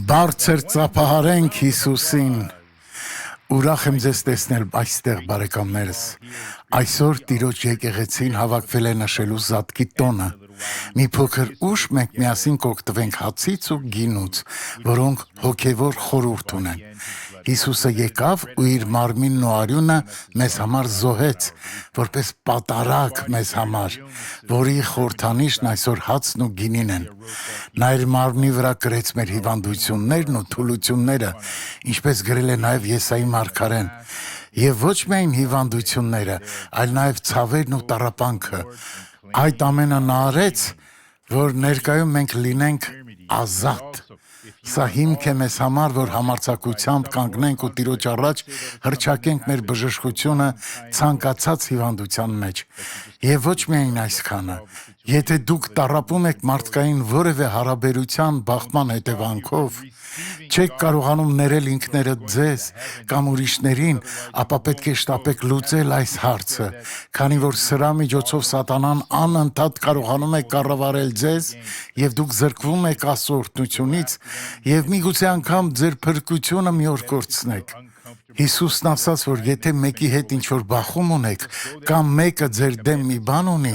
Բարձր ծափահարենք Հիսուսին։ Ուրախ եմ ձեզ տեսնել այստեղ, բարեկամներս։ Այսօր Տիրոջ եկեղեցին հավաքվել է նշելու Զատկի տոնը։ Մի փոքր ուշ մենք միասին կօգտվենք հացից ու գինուց, որոնք հոգևոր խորհուրդ ունեն։ Հիսուսը եկավ ու իր մարմինն ու արյունը մեզ համար զոհեց, որպես պատարագ մեզ համար, որի խորհրդանիշն այսօր հացն ու գինին են։ Նա իր մարմնի վրա կրեց մեր հիվանդություններն ու թուլությունները, ինչպես գրել է նաև Եսայի մարգարեն։ Եվ ոչ միայն հիվանդությունները, այլ նաև ցավերն ու տառապանքը։ Այդ ամենը նա արեց, որ ներկայում մենք լինենք ազատ։ Սա հիմք է մեզ համար, որ համարձակությամբ կանգնենք ու Տիրոջ առաջ հռչակենք մեր բժշկությունը ցանկացած հիվանդության մեջ։ Եվ ոչ միայն այսքանը։ Եթե դուք տառապում եք մարդկային որևէ հարաբերության բախման հետևանքով, չեք կարողանում ներել ինքներդ ձեզ կամ ուրիշներին, ապա պետք է շտապեք լուծել այս հարցը, քանի որ սրա միջոցով սատանան անընդհատ կարողանում է կառավարել ձեզ եւ դուք զրկվում եք Աստծո օրհնությունից եւ միգուցե անգամ ձեր փրկությունը մի օր կորցնեք։ Հիսուսն ասաց, որ եթե մեկի հետ ինչ-որ բախում ունեք, կամ մեկը ձեր դեմ մի բան ունի,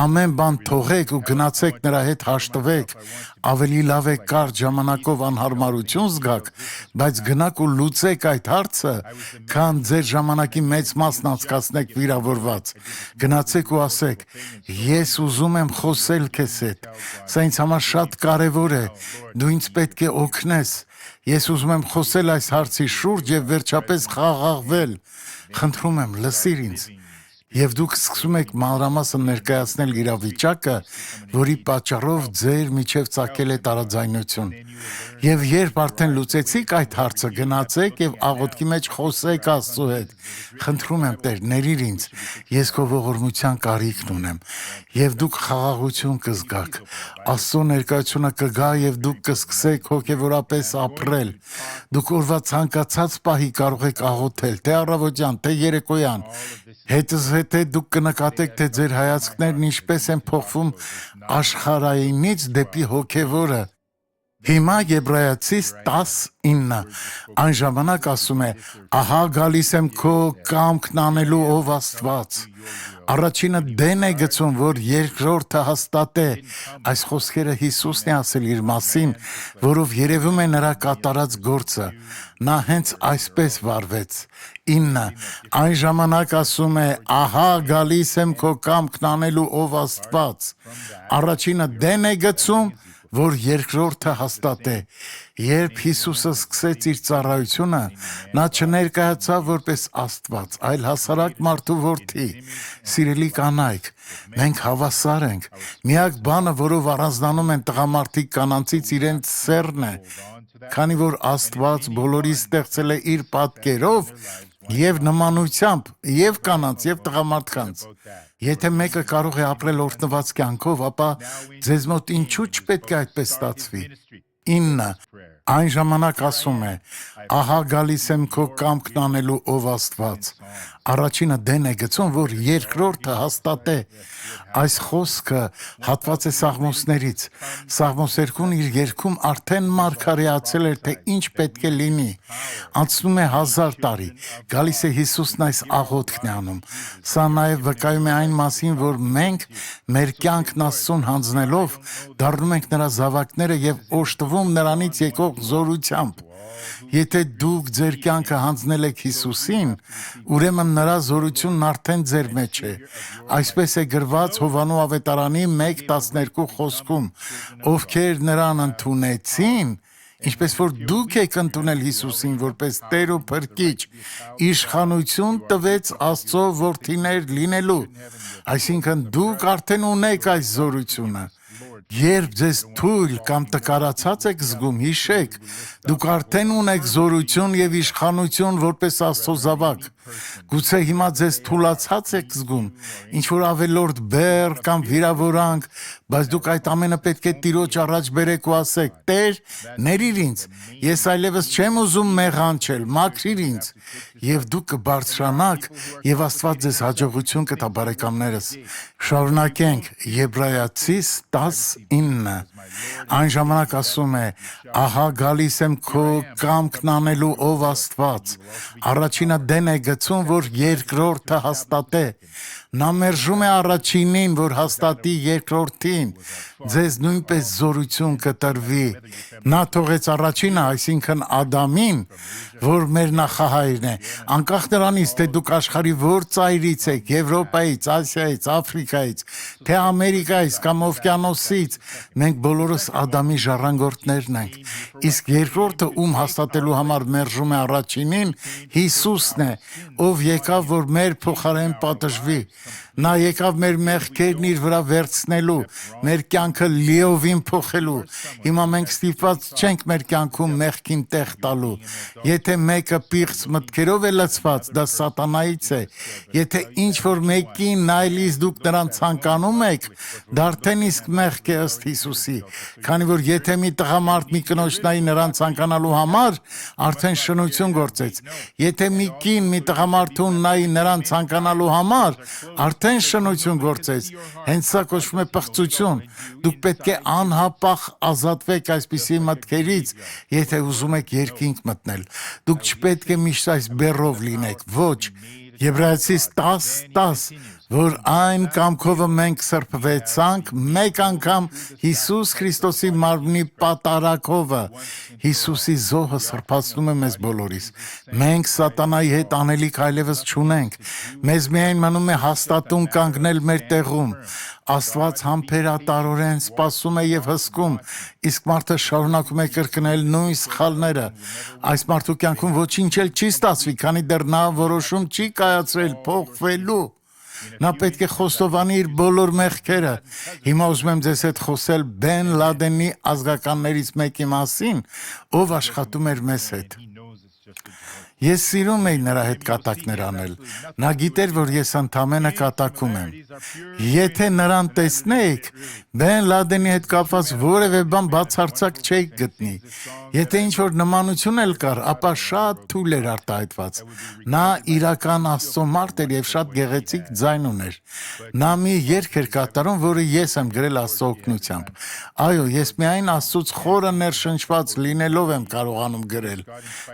ամեն բան թողեք ու գնացեք նրա հետ հաշտվեք, ավելի լավ է կարճ ժամանակով անհարմարություն զգաք, բայց գնաք ու լուծեք այդ հարցը, քան ձեր ժամանակի մեծ մասն անցկացնեք վիրավորված։ Գնացեք ու ասեք. ես ուզում եմ խոսել քեզ հետ, սա ինձ համար շատ կարևոր է, դու ինձ պետք է օգնես, ես ուզում եմ խոսել այս հարցի շուրջ եւ վերջապես խաղաղվել, խնդրում եմ լսիր ինձ։ Եվ դուք սկսում եք մանրամասն ներկայացնել իրավիճակը, որի պատճառով ձեր միջև ծագել է տարաձայնություն։ Եվ երբ արդեն լուծեցիք այդ հարցը, գնացեք եւ աղոթքի մեջ խոսեք Աստծո հետ։ Խնդրում եմ Տեր, ներիր ինձ, ես քո ողորմության կարիքն ունեմ։ Եվ դուք խաղաղություն կզգաք։ Աստծո ներկայությունը կգա եւ դուք կսկսեք հոգեվորապես ապրել։ Դուք օրվա ցանկացած պահի կարող եք աղոթել, թե առավոտյան, թե երեկոյան։ Հետզհետե դուք կնկատեք, թե ձեր հայացքներն ինչպես են փոխվում աշխարհայինից դեպի հոգևորը։ Հիմա Եբրայեցիս 10:9 այն ժամանակ ասում է. ահա գալիս եմ քո կամքն անելու ով Աստված։ Առաջինը դեն է գցում, որ երկրորդը հաստատե։ Այս խոսքերը Հիսուսն է ասել իր մասին, որով երևում է նրա կատարած գործը։ Նա հենց այսպես վարվեց։ 9 այն ժամանակ ասում է. ահա գալիս եմ քո կամքն անելու ով Աստված։ Առաջինը դեն է գցում, որ երկրորդը հաստատե։ Երբ Հիսուսը սկսեց իր ծառայությունը, նա չներկայացավ որպես Աստված, այլ հասարակ մարդու որդի։ Սիրելի կանայք, մենք հավասար ենք։ Միակ բանը, որով առանձնանում են տղամարդիկ կանանցից, իրենց սեռն է։ Քանի որ Աստված բոլորի ստեղծել է իր պատկերով եւ նմանությամբ եւ կանանց եւ տղամարդկանց։ Եթե մեկը կարող է ապրել օրհնված կյանքով, ապա ձեզ մոտ ինչու չպետք է այդպես ստացվի։ 9 այն ժամանակ ասում է. ահա գալիս եմ քո կամքն անելու ով Աստված։ Առաջինը դեն է գցում, որ երկրորդը հաստատե։ Այս խոսքը հատված է Սաղմոսներից։ Սաղմոս 2-ն իր երգում արդեն մարգարեացել էր, թե ինչ պետք է լինի։ Անցնում է 1000 տարի, գալիս է Հիսուսն այս աղոթքն է անում։ Սա նաև վկայում է այն մասին, որ մենք մեր կյանքն Աստծուն հանձնելով դառնում ենք նրա զավակները եւ օժտվում նրանից եկող զորությամբ։ Եթե դուք ձեր կյանքը հանձնել եք Հիսուսին, ուրեմն նրա զորությունն արդեն ձեր մեջ է։ Այսպես է գրված Հովանու ավետարանի 1:12 խոսքում. ովքեր նրան ընդունեցին, ինչպես որ դուք եք ընդունել Հիսուսին որպես Տեր ու Փրկիչ, իշխանություն տվեց Աստծո որդիներ լինելու։ Այսինքն դուք արդեն ունեք այս զորությունը։ Երբ ձեզ թույլ կամ տկարացած եք զգում, հիշեք, դուք արդեն ունեք զորություն եւ իշխանություն որպես Աստծո զավակ։ Գուցե հիմա ձեզ թուլացած եք զգում, ինչ-որ ավելորդ բեռ կամ վիրավորանք, բայց դուք այդ ամենը պետք է Տիրոջ առաջ բերեք ու ասեք. Տեր, ներիր ինձ, ես այլևս չեմ ուզում մեղանչել, մաքրիր ինձ, եւ դուք կբարձրանաք, եւ Աստված ձեզ հաջողություն կտա, բարեկամներս։ Շարունակենք Եբրայացիս 19. Այն ժամանակ ասում է. ահա գալիս եմ քո կամքն անելու, ով Աստված։ Առաջինը դեն է գցում, որ երկրորդը հաստատե։ Նա մերժում է առաջինին, որ հաստատի երկրորդին։ Ձեզ նույնպես զորություն կտրվի։ Նա թողեց առաջինը, այսինքն Ադամին, որ մեր նախահայրն է, անկախ նրանից, թե դուք աշխարհի որ ծայրից եք, Եվրոպայից, Ասիայից, Աֆրիկայից, թե Ամերիկայից կամ Օվկիանոսից, մենք բոլորս Ադամի ժառանգորդներն ենք։ Իսկ երկրորդը, ում հաստատելու համար մերժում է առաջինին, Հիսուսն է, ով եկավ, որ մեր փոխարեն պատժվի։ Նա եկավ մեր մեղքերն իր վրա վերցնելու, մեր կյանքը լիովին փոխելու։ Հիմա մենք ստիպված չենք մեր կյանքում մեղքին տեղ տալու։ Եթե մեկը պիղծ մտքերով է լցված, դա սատանայից է։ Եթե ինչ-որ մեկին նայելիս դուք նրան ցանկանում եք, դա արդեն իսկ մեղք է ըստ Հիսուսի։ Քանի որ եթե մի տղամարդ մի կնոջ նայի նրան ցանկանալու համար, արդեն շնություն գործեց։ Եթե մի կին մի տղամարդուն նայի նրան ցանկանալու համար, արդեն շնություն գործեց։ Հենց սա կոչվում է պղծություն։ Դուք պետք է անհապաղ ազատվեք այսպիսի մտքերից, եթե ուզում եք երկինք մտնել։ Դուք չպետք է միշտ այս բեռով լինեք, ոչ։ Եբրայեցիս 10:10, որ այն կամքովը մենք սրբվեցանք մեկ անգամ Հիսուս Քրիստոսի մարմնի պատարակովը։ Հիսուսի զոհը սրբացնում է մեզ բոլորիս։ Մենք սատանայի հետ անելիք այլևս չունենք։ Մեզ միայն մնում է հաստատուն կանգնել մեր տեղում։ Աստված համբերատարորեն սպասում է եւ հսկում, իսկ մարդը շարունակում է կրկնել նույն սխալները։ Այս մարդու կյանքում ոչինչ էլ չի ստացվի, քանի դեռ նա որոշում չի կայացրել փոխվելու։ Նա պետք է խոստովանի իր բոլոր մեղքերը։ Հիմա ուզում եմ ձեզ հետ խոսել Բեն Լադենի ազգականներից մեկի մասին, ով աշխատում էր մեզ հետ։ Ես սիրում էի նրա հետ կատակներ անել։ Նա գիտեր, որ ես ընդամենը կատակում եմ։ Եթե նրան տեսնեիք, Բեն Լադենի հետ կապված որևէ բան բացարձակ չէիք գտնի։ Եթե ինչ-որ նմանություն էլ կար, ապա շատ թույլ էր արտահայտված։ Նա իրական Աստծո մարդ էր եւ շատ գեղեցիկ ձայն ուներ։ Նա մի երգ էր կատարում, որը ես եմ գրել Աստծո օգնությամբ։ Այո, ես միայն Աստծուց խորը ներշնչված լինելով եմ կարողանում գրել։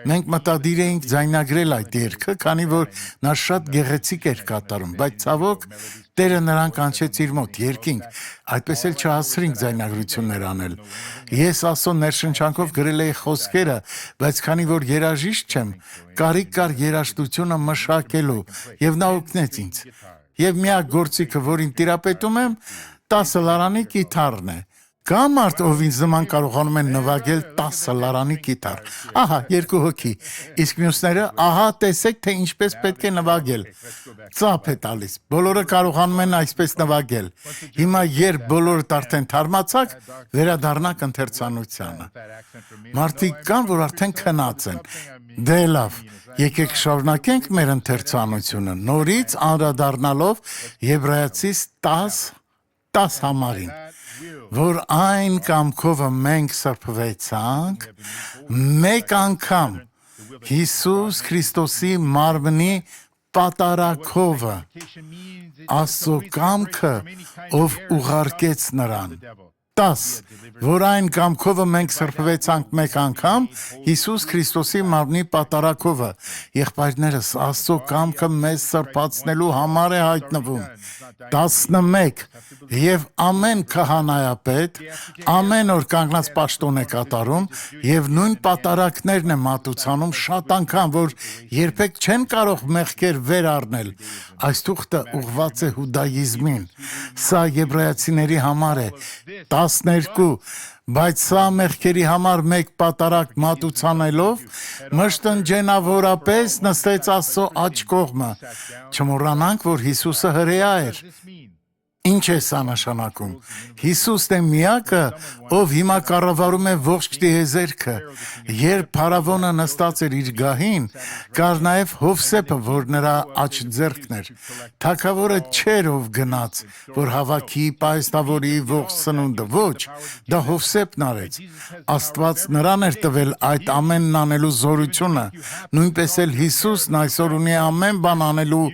Մենք մտադիր էինք ձայնագրել այդ երգը, քանի որ նա շատ գեղեցիկ էր կատարում, բայց ցավոք Տերը նրան կանչեց իր մոտ երկինք, այդպես էլ չհասցրինք ձայնագրություններ անել։ Ես Աստծո ներշնչանքով գրել էի խոսքերը, բայց քանի որ երաժիշտ չեմ, կարիք կար երաժշտությունը մշակելու, եւ նա օգնեց ինձ։ Եվ միակ գործիքը, որին տիրապետում եմ, 10 լարանի կիթառն է։ Կա մարդ, ով ինձ նման կարողանում են նվագել 10 լարանի կիթառ։ Ահա, 2 հոգի։ Իսկ մյուսները, ահա, տեսեք, թե ինչպես պետք է նվագել։ Ծափ է տալիս։ Բոլորը կարողանում են այսպես նվագել։ Հիմա երբ բոլորդ արդեն թարմացաք, վերադառնաք ընթերցանությանը։ Մարդիկ կան, որ արդեն քնած են։ Դե լավ, եկեք շարունակենք մեր ընթերցանությունը, նորից անդրադառնալով Եբրայեցիս 10:10 համարին, որ այն կամքովը մենք սրբվեցանք մեկ անգամ Հիսուս Քրիստոսի մարմնի պատարակովը, Աստծո կամքը, ով ուղարկեց նրան։ 10. Որ այն կամքովը մենք սրբվեցանք մեկ անգամ Հիսուս Քրիստոսի մարմնի պատարակովը։ Եղբայրներս, Աստծո կամքը մեզ սրբացնելու համար է հայտնվում։ 11. Եվ ամեն քահանայապետ ամեն օր կանգնած պաշտոն է կատարում եւ նույն պատարակներն է մատուցանում շատ անգամ, որ երբեք չեն կարող մեղքեր վեր առնել։ Այս թուղթը ուղղված է հուդայիզմին։ Սա եբրայացիների համար է։ 12. Բայց սա մեղքերի համար մեկ պատարակ մատուցանելով մշտնջենավորապես նստեց Աստծո աջ կողմը։ Չմոռանանք, որ Հիսուսը հրեա էր։ Ինչ է սա նշանակում։ Հիսուսն է միակը, ով հիմա կառավարում է ողջ տիեզերքը։ Երբ փարավոնը նստած էր իր գահին, կար նաև Հովսեփը, որ նրա աջ ձեռքն էր։ Թագավորը չէր ով գնաց, որ հավաքի, պայստավորի ողջ սնունդը, ոչ, դա Հովսեփն արեց։ Աստված նրան էր տվել այդ ամենն անելու զորությունը, նույնպես էլ Հիսուսն այսօր ունի ամեն բան անելու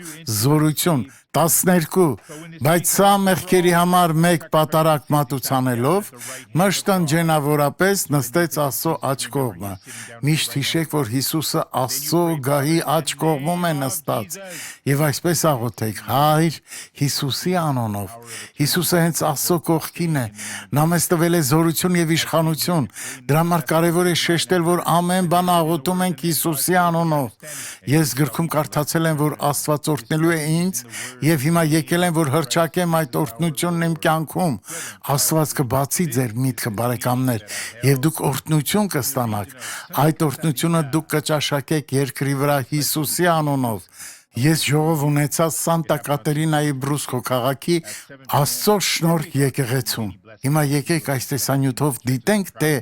զորություն, 12, բայց սա մեղքերի համար մեկ պատարակ մատուցանելով, մշտն ջենավորապես նստեց Աստծո աջ կողմը։ Միշտ հիշեք, որ Հիսուսը Աստծո գահի աջ կողմում է նստած, եւ այսպես աղոթեք, Հայր Հիսուսի անունով։ Հիսուսը հենց Աստծո կողքին է, նա մեզ տվել է զորություն եւ իշխանություն։ Դրա համար կարեւոր է շեշտել, որ ամեն բան աղոթում ենք Հիսուսի անունով։ Ես գրքում կարդացել եմ, որ Աստված օրհնելու է ինձ, եւ հիմա եկել եմ, որ հռչակեմ այդ օրհնությունն իմ կյանքում։ Աստված կբացի ձեր միտքը, բարեկամներ, եւ դուք օրհնություն կստանաք։ Այդ օրհնությունը դուք կճաշակեք երկրի վրա Հիսուսի անունով։ Ես ժողով ունեցա Սանտա Կատերինայի Բրուսկո քաղաքի Աստծո շնորհ եկեղեցում։ Հիմա եկեք այս տեսանյութով դիտենք, թե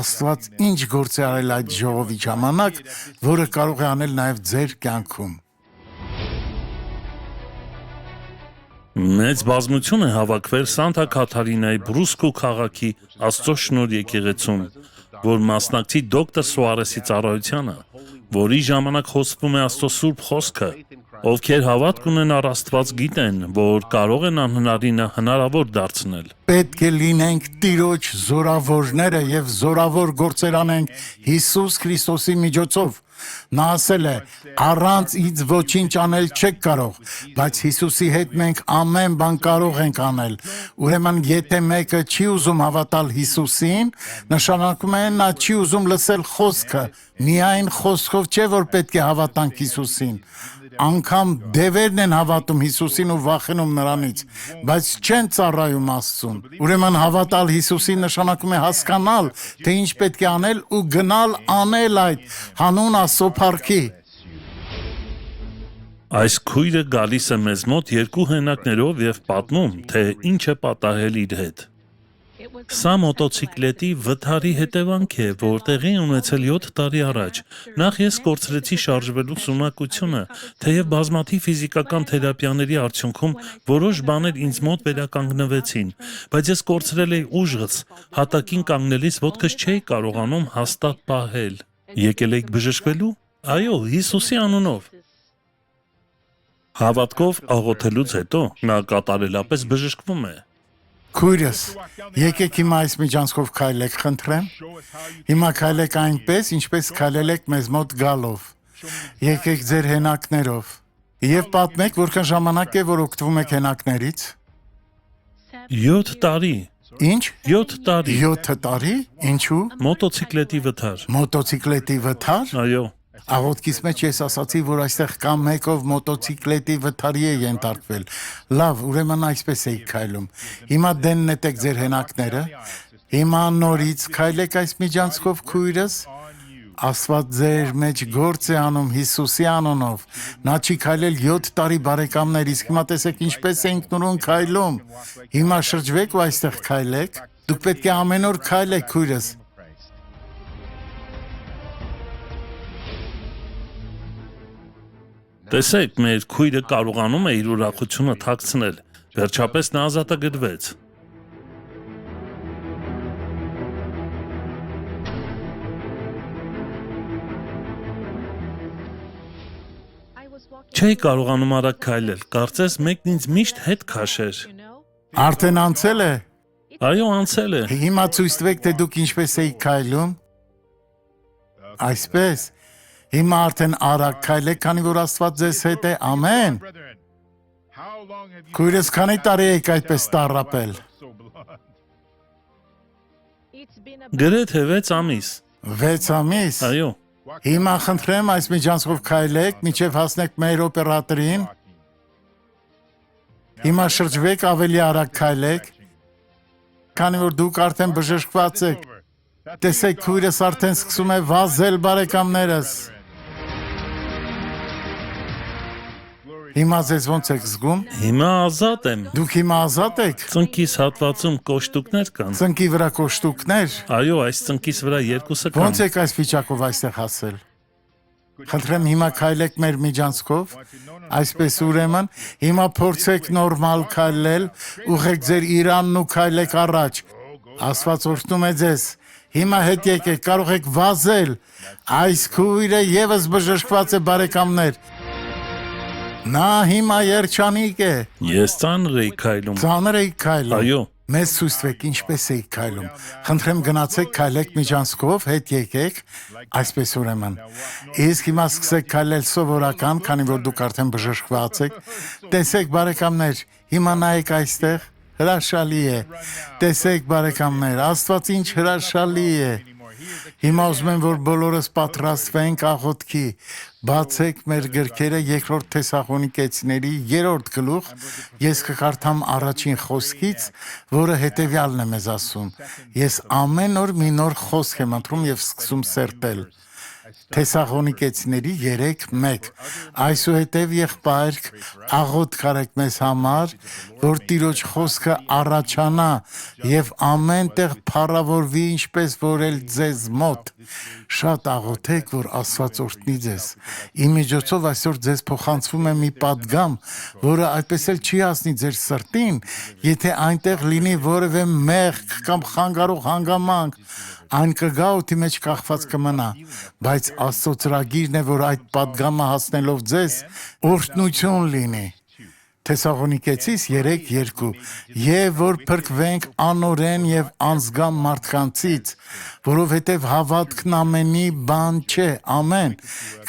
Աստված ինչ գործ է արել այդ ժողովի ժամանակ, որը կարող է անել նաև ձեր կյանքում։ Մեծ բազմություն է հավաքվել Սանտա Կաթարինայի Բրուսկո քաղաքի Աստծո շնորհ եկեղեցում, որ մասնակցի դոկտոր Սուարեսի ծառայությանը, որի ժամանակ խոսվում է Աստծո սուրբ խոսքը, ովքեր հավատք ունեն առ Աստված գիտեն, որ կարող են անհնարինը հնարավոր դարձնել։ Պետք է լինենք Տիրոջ զորավորները եւ զորավոր գործեր անենք Հիսուս Քրիստոսի միջոցով։ Նա ասել է. առանց ինձ ոչինչ անել չեք կարող, բայց Հիսուսի հետ մենք ամեն բան կարող ենք անել։ Ուրեմն եթե մեկը չի ուզում հավատալ Հիսուսին, նշանակում է նա չի ուզում լսել խոսքը։ Միայն խոսքով չէ, որ պետք է հավատանք Հիսուսին։ Անգամ դևերն են հավատում Հիսուսին ու վախենում նրանից, բայց չեն ծառայում Աստծուն։ Ուրեմն հավատալ Հիսուսին նշանակում է հասկանալ, թե ինչ պետք է անել ու գնալ անել այդ հանուն Աստծո փառքի։ Այս քույրը գալիս է մեզ մոտ երկու հենակներով եւ պատմում, թե ինչ է պատահել իր հետ։ Սա մոտոցիկլետի վթարի հետևանք է, որ տեղի ունեցել 7 տարի առաջ։ Նախ ես կորցրեցի շարժվելու սունակությունը, թեև բազմաթիվ ֆիզիկական թերապիաների արդյունքում որոշ բաներ ինձ մոտ վերականգնվեցին, բայց ես կորցրել էի ուժս, հատակին կանգնելիս ոտքս չէի կարողանում հաստատ պահել։ Եկել եք բժշկվելու։ Այո, Հիսուսի անունով։ Հավատքով աղոթելուց հետո նա կատարելապես բժշկվում է։ Քույրս, եկեք հիմա այս միջանցքով քայլեք, խնդրեմ։ Հիմա քայլեք այնպես, ինչպես քայլել եք մեզ մոտ գալով։ Եկեք ձեր հենակներով։ Եվ պատմեք, որքան ժամանակ է, որ օգտվում եք հենակներից։ 7 տարի։ Ինչ? 7 տարի։ 7 տարի? Ինչու? Մոտոցիկլետի վթար։ Մոտոցիկլետի վթար։ Այո։ Աղոթքից մեջ ես ասացի, որ այստեղ կա մեկով մոտոցիկլետի վթարի է ենթարկվել։ Լավ, ուրեմն այսպես էիք քայլում։ Հիմա դեն նետեք ձեր հենակները։ Հիմա նորից քայլեք այս միջանցքով, քույրս։ Աստված ձեր մեջ գործ է անում Հիսուսի անունով։ Նա չի քայլել 7 տարի, բարեկամներ, իսկ հիմա տեսեք ինչպես էինք նորուն քայլում։ Հիմա շրջվեք ու այստեղ քայլեք։ Դուք պետք է ամեն օր քայլեք, քույրս։ Տեսեք, մեր քույրը կարողանում է իր ուրախությունը թաքցնել։ Վերջապես նա ազատագրվեց։ Չէի կարողանում արագ քայլել, կարծես մեկն ինձ միշտ հետ քաշեր։ Արդեն անցել է։ Այո, անցել է։ Հիմա ցույց տվեք, թե դուք ինչպես եք քայլում։ Այսպես։ Հիմա արդեն արագ քայլեք, քանի որ Աստված ձեզ հետ է։ Ամեն։ Քույրս, քանի տարի եք այդպես տառապել։ Գրեթե 6 ամիս։ 6 ամիս։ Այո։ Հիմա խնդրեմ այս միջանցքով քայլեք, մինչև հասնեք մեր օպերատորին։ Հիմա շրջվեք, ավելի արագ քայլեք, քանի որ դուք արդեն բժշկված եք։ Տեսեք, քույրս արդեն սկսում է վազել, բարեկամներս։ Հիմա ձեզ ոնց եք զգում։ Հիմա ազատ եմ։ Դուք հիմա ազատ եք։ Ծնկիս հատվածում կոշտուկներ կան։ Ծնկի վրա կոշտուկներ։ Այո, այս ծնկիս վրա երկուսը կան։ Ոնց եք այս վիճակով այստեղ հասել։ Խնդրեմ հիմա քայլեք մեր միջանցքով, այսպես ուրեմն, հիմա փորձեք նորմալ քայլել, ուղղեք ձեր իրանն ու քայլեք առաջ։ Աստված օրհնում է ձեզ։ Հիմա հետ եկեք, կարող եք վազել։ Այս քույրը եւս բժշկված է, բարեկամներ։ Նա հիմա երջանիկ է։ Ես ծանր էի քայլում։ Ծանր եք քայլում։ Այո։ Մեզ ցույց տվեք ինչպես եք քայլում։ Խնդրեմ գնացեք քայլեք միջանցքով, հետ եկեք, այսպես ուրեմն։ Իսկ հիմա սկսեք քայլել սովորական, քանի որ դուք արդեն բժշկված եք։ Տեսեք բարեկամներ, հիմա նայեք այստեղ, հրաշալի է։ Տեսեք բարեկամներ, Աստված ինչ հրաշալի է։ Հիմա ուզում եմ, որ բոլորս պատրաստվենք աղոթքի։ Բացեք մեր գրքերը երկրորդ Թեսաղոնիկեցիների 3-րդ գլուխ, ես կկարդամ առաջին խոսքից, որը հետևյալն է մեզ ասում։ Ես ամեն օր մի նոր խոսք եմ ընտրում եւ սկսում սերտել։ Թեսաղոնիկեցիների 3:1 Այսուհետև եղբայրք աղոթք արեք մեզ համար, որ Տիրոջ խոսքը առաջանա եւ ամեն տեղ փառավորվի, ինչպես որ էլ ձեզ մոտ։ Շատ աղոթեք, որ Աստված օրհնի ձեզ։ Իմ միջոցով այսօր ձեզ փոխանցվում է մի պատգամ, որը այդպես էլ չի հասնի ձեր սրտին, եթե այնտեղ լինի որևէ մեղք կամ խանգարող հանգամանք։ Այն կգա օդի մեջ կախված կմնա, բայց Աստծո ծրագիրն է, որ այդ պատգամը հասնելով ձեզ օրհնություն լինի։ Թեսաղոնիկեցիս 3:2 Եվ որ փրկվենք անօրեն եւ անզգամ մարդկանցից, որովհետեւ հավատքն ամենի բան չէ, ամեն։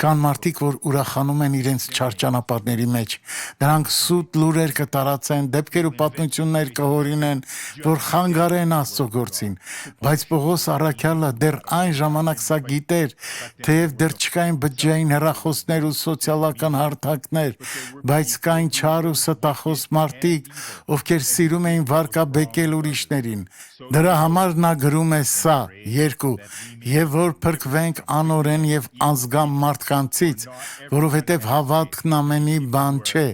Կան մարդիկ, որ ուրախանում են իրենց չար ճանապարհների մեջ։ Նրանք սուտ լուրեր կտարածեն, դեպքեր ու պատմություններ կհորինեն, որ խանգարեն Աստծո գործին։ Բայց Պողոս առաքյալը դեռ այն ժամանակ սա գիտեր, թեև դեռ չկային բջջային հեռախոսներ ու սոցիալական հարթակներ, բայց կային չար ու ստախոս մարդիկ, ովքեր սիրում էին վարկաբեկել ուրիշներին։ Դրա համար նա գրում է սա 2. Եվ որ փրկվենք անօրեն եւ անզգամ մարդկանցից, որովհետեւ հավատքն ամենի բան չէ։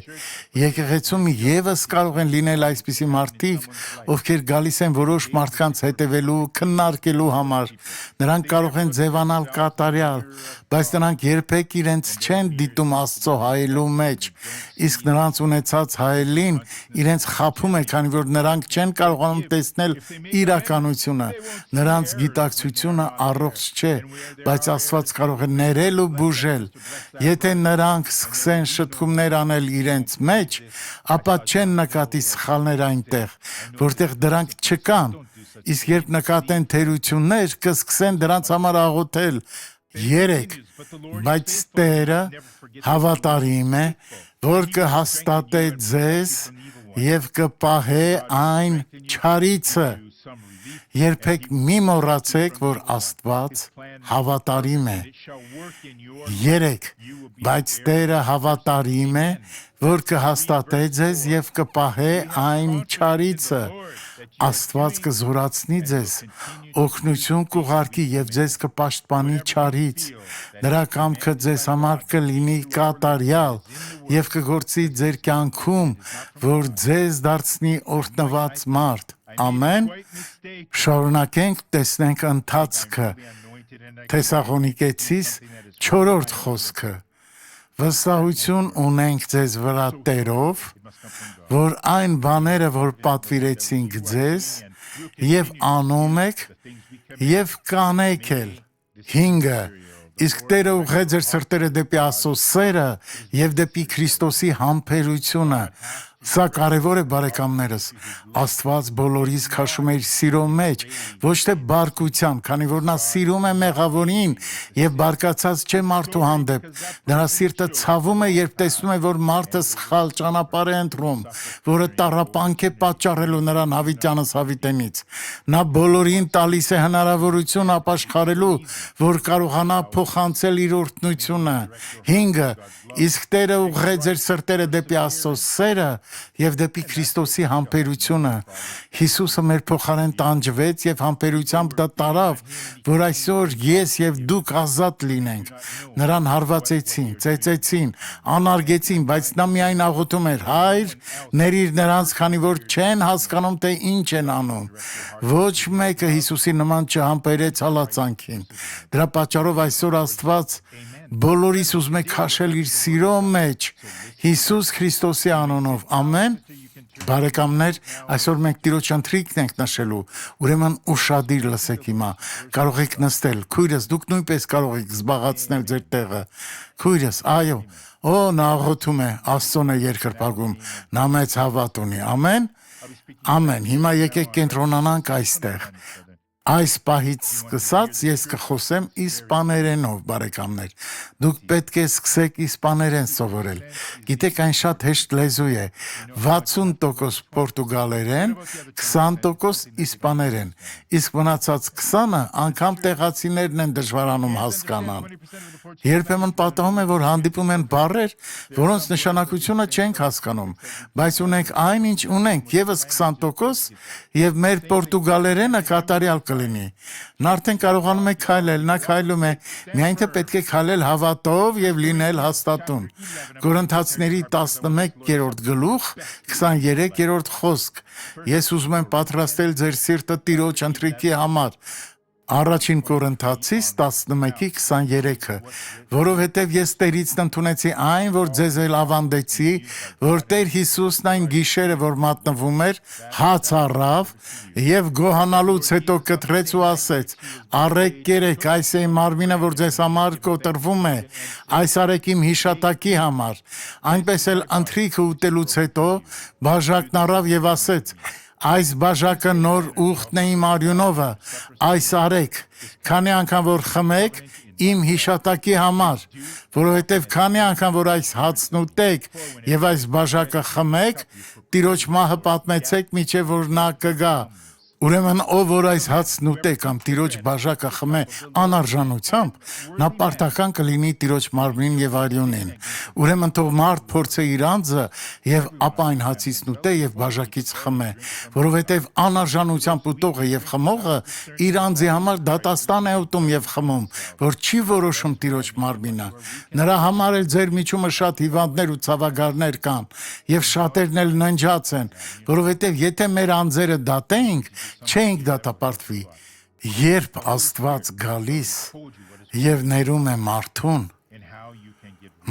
Եկեղեցում եւս կարող են լինել այսպիսի մարդիկ, ովքեր գալիս են որոշ մարդկանց հետևելու, քննարկելու համար։ Նրանք կարող են ձևանալ կատարյալ, բայց նրանք երբեք իրենց չեն դիտում Աստծո հայելու մեջ։ Իսկ նրանց ունեցած հայելին իրենց խաբում է, քանի որ նրանք չեն կարողանում տեսնել իրականությունը։ Նրանց գիտակցությունը առողջ չէ, բայց Աստված կարող է ներել ու բուժել։ Եթե նրանք սկսեն շտկումներ անել իրենց մեջ, ապա չեն նկատի սխալներ այնտեղ, որտեղ դրանք չկան։ Իսկ երբ նկատեն թերություններ, կսկսեն դրանց համար աղոթել։ 3. Բայց Տերը հավատարիմ է, որ կհաստատե ձեզ եւ կպահե այն չարիցը։ Երբեք մի մոռացեք, որ Աստված հավատարիմ է։ 3. Բայց Տերը հավատարիմ է, որ կհաստատե ձեզ եւ կպահե այն չարիցը։ Աստված կզորացնի ձեզ, օգնություն կուղարկի եւ ձեզ կպաշտպանի չարից։ Նրա կամքը ձեզ համար կլինի կատարյալ եւ կգործի ձեր կյանքում, որ ձեզ դարձնի օրհնված մարդ։ Ամեն։ Շարունակենք, տեսնենք ընթացքը։ Թեսաղոնիկեցիս 4-րդ խոսքը։ Վստահություն ունենք ձեզ վրա Տերով, որ այն բաները, որ պատվիրեցինք ձեզ, եւ անում եք, եւ կանեք էլ։ 5. Իսկ Տերը ուղղե ձեր սրտերը դեպի Աստծո սերը եւ դեպի Քրիստոսի համբերությունը։ Սա կարևոր է, բարեկամներս։ Աստված բոլորիս քաշում է իր սիրո մեջ, ոչ թե բարկության, քանի որ նա սիրում է մեղավորին եւ բարկացած չէ մարդու հանդեպ։ Նրա սիրտը ցավում է, երբ տեսնում է, որ մարդը սխալ ճանապարհ է ընտրում, որը տառապանք է պատճառելու նրան հավիտյանս հավիտենից։ Նա բոլորին տալիս է հնարավորություն ապաշխարելու, որ կարողանա փոխանցել իր օրհնությունը։ 5. Իսկ Տերը ուղղե ձեր սրտերը դեպի Աստծո սերը եւ դեպի Քրիստոսի համբերությունը։ Հիսուսը մեր փոխարեն տանջվեց եւ համբերությամբ դա տարավ, որ այսօր ես եւ դուք ազատ լինենք։ Նրան հարվածեցին, ծեծեցին, անարգեցին, բայց նա միայն աղոթում էր. Հայր, ներիր նրանց, քանի որ չեն հասկանում, թե ինչ են անում։ Ոչ մեկը Հիսուսի նման չհամբերեց հալածանքին։ Դրա պատճառով այսօր Աստված բոլորիս ուզում է քաշել իր սիրո մեջ Հիսուս Քրիստոսի անունով։ Ամեն։ Բարեկամներ, այսօր մենք Տիրոջ ընթրիքն ենք նշելու, ուրեմն ուշադիր լսեք հիմա, կարող եք նստել, քույրս, դուք նույնպես կարող եք զբաղացնել ձեր տեղը, քույրս, այո, նա աղոթում է, Աստծուն է երկրպագում, նա մեծ հավատ ունի, ամեն, ամեն, հիմա եկեք կենտրոնանանք այստեղ, այս պահից սկսած ես կխոսեմ իսպաներենով, բարեկամներ, դուք պետք է սկսեք իսպաներեն սովորել, գիտեք այն շատ հեշտ լեզու է, 60% պորտուգալերեն, 20% իսպաներեն, իսկ մնացած 20-ը անգամ տեղացիներն են դժվարանում հասկանալ, երբեմն պատահում է, որ հանդիպում են բառեր, որոնց նշանակությունը չենք հասկանում, բայց ունենք այն, ինչ ունենք, եւս 20% եւ մեր պորտուգալերենը կատարյալ կլինի, նա արդեն կարողանում է քայլել, նա քայլում է, միայն թե պետք է քայլել հավատով եւ լինել հաստատուն, Կորինթացիների 11-րդ գլուխ, 23-րդ խոսք, ես ուզում եմ պատրաստել ձեր սիրտը Տիրոջ ընթրիքի համար, Առաջին Կորինթացիս 11:23-ը, որովհետև ես Տերից ընդունեցի այն, որ ձեզ էլ ավանդեցի, որ Տեր Հիսուսն այն գիշերը, որ մատնվում էր, հաց առավ եւ գոհանալուց հետո կտրեց ու ասեց. «Առեք կերեք, այս է իմ մարմինը, որ ձեզ համար կոտրվում է, այս արեք իմ հիշատակի համար»։ Այնպես էլ ընթրիքը ուտելուց հետո բաժակն առավ եւ ասեց. Այս բաժակը նոր ուխտն է իմ արյունովը, այս արեք, քանի անգամ որ խմեք, իմ հիշատակի համար, որովհետև քանի անգամ որ այս հացն ուտեք եւ այս բաժակը խմեք, Տիրոջ մահը պատմեցեք, մինչեւ որ նա կգա։ Ուրեմն ով որ այս հացն ուտե կամ Տիրոջ բաժակը խմե անարժանությամբ, նա պարտական կլինի Տիրոջ մարմնին եւ արյունին։ Ուրեմն թող մարդ փորձե իր անձը եւ ապա այն հացից ուտե եւ բաժակից խմե, որովհետեւ անարժանությամբ ուտողը եւ խմողը իր անձի համար դատաստան է ուտում եւ խմում, որ չի որոշում Տիրոջ մարմինը։ Նրա համար էլ ձեր միջումը շատ հիվանդներ ու ցավագարներ կան եւ շատերն էլ ննջած են, որովհետեւ եթե մեր անձերը դատենք, չենք դատապարտվի, երբ Աստված գալիս եւ ներում է մարդուն,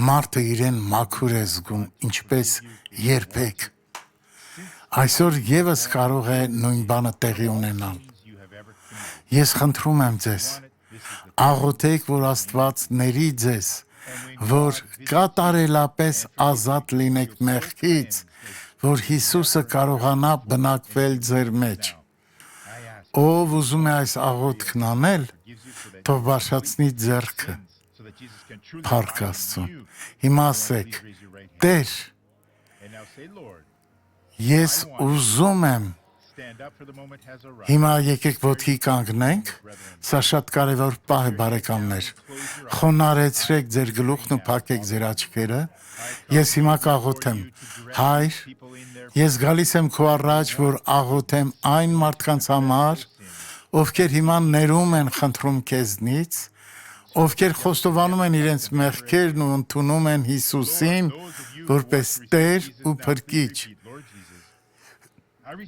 մարդը իրեն մաքուր է զգում, ինչպես երբեք։ Այսօր եւս կարող է նույն բանը տեղի ունենալ։ Ես խնդրում եմ ձեզ, աղոթեք, որ Աստված ների ձեզ, որ կատարելապես ազատ լինեք մեղքից, որ Հիսուսը կարողանա բնակվել ձեր մեջ։ Ով ուզում է այս աղոթքն անել, թող բարձրացնի ձեռքը, փառք Աստծուն։ Հիմա ասեք, Տեր, ես ուզում եմ, հիմա եկեք ոտքի կանգնենք, սա շատ կարևոր պահ է, բարեկամներ, խոնարհեցրեք ձեր գլուխն ու փակեք ձեր աչքերը, ես հիմա կաղոթեմ, Հայր, ես գալիս եմ քո առաջ, որ աղոթեմ այն մարդկանց համար, ովքեր հիմա ներում են խնդրում քեզնից, ովքեր խոստովանում են իրենց մեղքերն ու ընդունում են Հիսուսին, որպես Տեր ու Փրկիչ։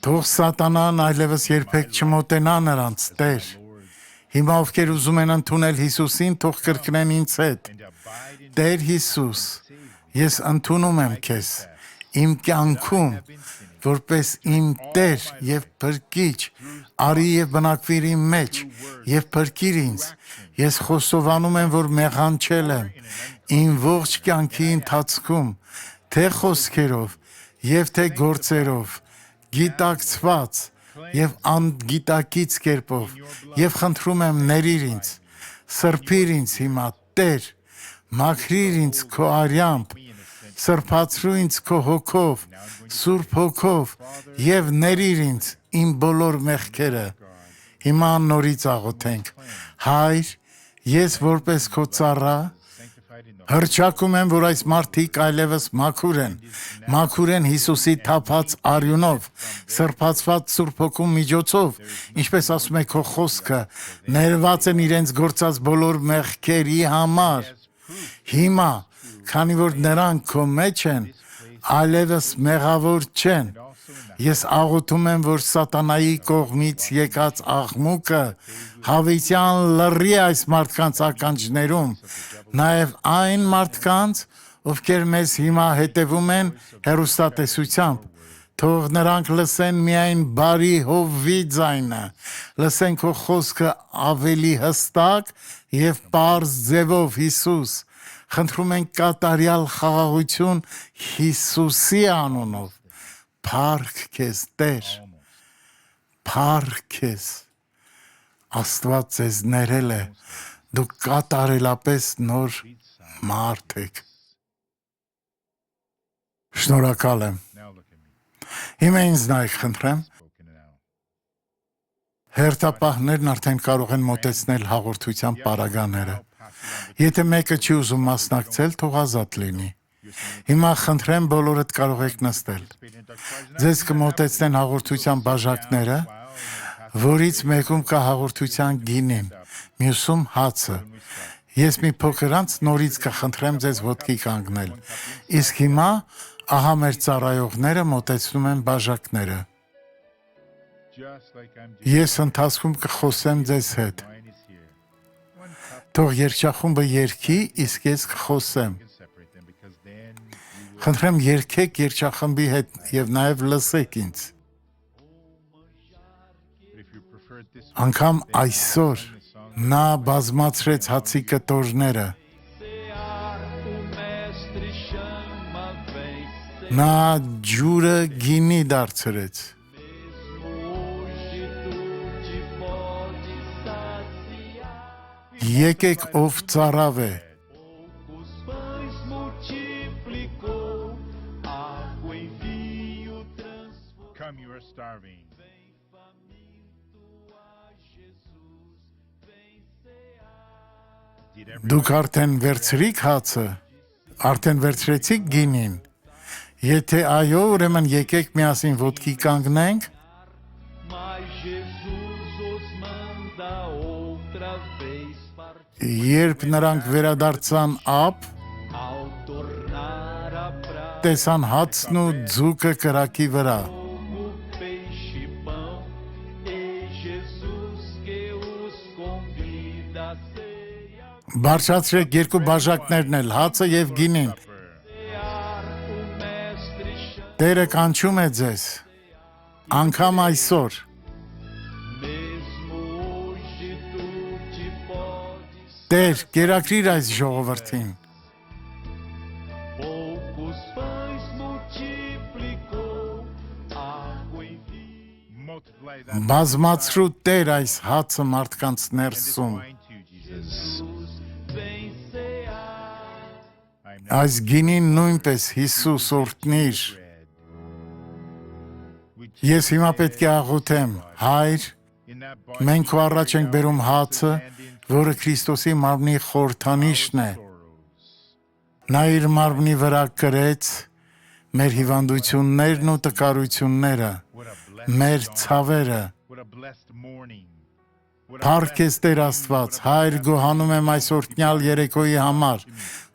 Թող սատանան այլևս երբեք չմոտենա նրանց, Տեր։ Հիմա ովքեր ուզում են ընդունել Հիսուսին, թող կրկնեն ինձ հետ. Տեր Հիսուս, ես ընդունում եմ քեզ իմ կյանքում, որպես իմ Տեր եւ Փրկիչ, արի եւ բնակվիր իմ մեջ եւ փրկիր ինձ։ Ես խոստովանում եմ, որ մեղանչել եմ իմ ողջ կյանքի ընթացքում, թե խոսքերով եւ թե գործերով, գիտակցված եւ անգիտակից կերպով, եւ խնդրում եմ ներիր ինձ, սրբիր ինձ հիմա, Տեր, մաքրիր ինձ քո արյամբ, սրբացրու ինձ քո հոգով, Սուրբ հոգով եւ ներիր ինձ իմ բոլոր մեղքերը։ Հիմա նորից աղոթենք. Հայր, ես որպես քո ծառա Հռչակում եմ, որ այս մարդիկ այլևս մաքուր են Հիսուսի թափած արյունով, սրբացված Սուրբ Հոգու միջոցով, ինչպես ասում է քո խոսքը, ներված են իրենց գործած բոլոր մեղքերի համար։ Հիմա, քանի որ նրանք քո մեջ են, այլևս մեղավոր չեն։ Ես աղոթում եմ, որ սատանայի կողմից եկած աղմուկը հավիտյան լռի այս մարդկանց ականջներում, նաև այն մարդկանց, ովքեր մեզ հիմա հետևում են հեռուստատեսությամբ, թող նրանք լսեն միայն բարի Հովվի ձայնը, լսեն քո խոսքը ավելի հստակ եւ պարզ ձևով, Հիսուս, խնդրում ենք կատարյալ խաղաղություն Հիսուսի անունով, փառք քեզ Տեր, փառք քեզ, Աստված ձեզ ներել է, դուք կատարելապես նոր մարդ եք։ Շնորհակալ եմ։ Հիմա ինձ նայեք, խնդրեմ։ Հերթապահներն արդեն կարող են մոտեցնել հաղորդության պարագաները։ Եթե մեկը չի ուզում մասնակցել, թող ազատ լինի։ Հիմա խնդրեմ բոլորդ կարող եք նստել։ Ձեզ կմոտեցնեն հաղորդության բաժակները, որից մեկում կա հաղորդության գինին, մյուսում հացը։ Ես մի փոքր անց նորից կխնդրեմ ձեզ ոտքի կանգնել։ Իսկ հիմա ահա մեր ծառայողները մոտեցնում են բաժակները։ Ես ընթացքում կխոսեմ ձեզ հետ։ Թող երգչախումբը երգի, իսկ ես կխոսեմ։ Խնդրեմ երգեք երգչախմբի հետ եւ նաեւ լսեք ինձ։ Անկամ այսօր նա բազմացրեց հացի կտորները։ Նա ջուրը գինի դարձրեց։ Եկեք ով ծարավ է։ Դուք արդեն վերցրիք հացը, արդեն վերցրեցիք գինին։ Եթե այո, ուրեմն եկեք միասին ոտքի կանգնենք։ Երբ նրանք վերադարձան ապ, տեսան հացն ու ձուկը կրակի վրա։ Բարձրացրեք երկու բաժակներն էլ, հացը եւ գինին։ Տերը կանչում է ձեզ, անգամ այսօր։ Տեր, կերակրիր այս ժողովրդին։ Բազմացրու Տեր այս հացը մարդկանց ներսում։ Այս գինին նույնպես Հիսուս օրհնիր։ Ես հիմա պետք է աղոթեմ, Հայր, մենք քո առաջ ենք բերում հացը, որը Քրիստոսի մարմնի խորհրդանիշն է։ Նա իր մարմնի վրա կրեց մեր հիվանդություններն ու տկարությունները, մեր ցավերը։ Փառք քեզ Տեր Աստված, Հայր, գոհանում եմ այս օրհնյալ երեկոյի համար։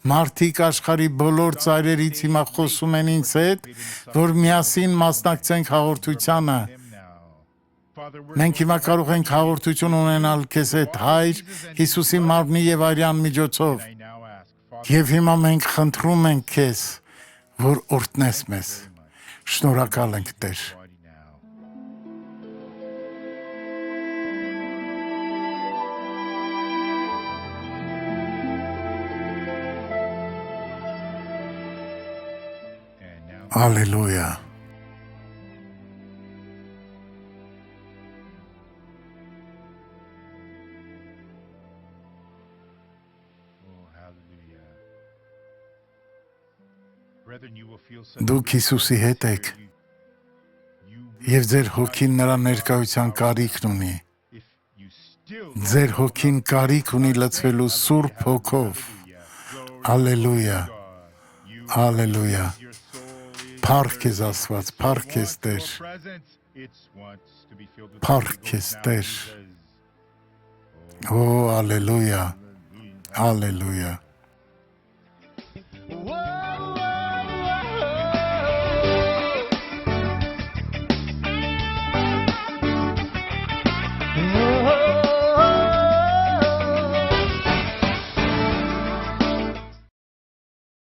Մարդիկ աշխարհի բոլոր ծայրերից հիմա խոսում են ինձ հետ, որ միասին մասնակցենք հաղորդությանը։ Մենք հիմա կարող ենք հաղորդություն ունենալ քեզ հետ, Հայր, Հիսուսի մարմնի եւ արյան միջոցով։ Եվ հիմա մենք խնդրում ենք քեզ, որ օրհնես մեզ։ Շնորհակալ ենք, Տեր։ Ալելույա։ Դուք Հիսուսի հետ եք, եւ ձեր հոգին նրա ներկայության կարիքն ունի։ Ձեր հոգին կարիք ունի լցվելու Սուրբ Հոգով։ Ալելույա, ալելույա, փառք քեզ Աստված, փառք քեզ Տեր, փառք քեզ Տեր, ո ալելույա, ալելույա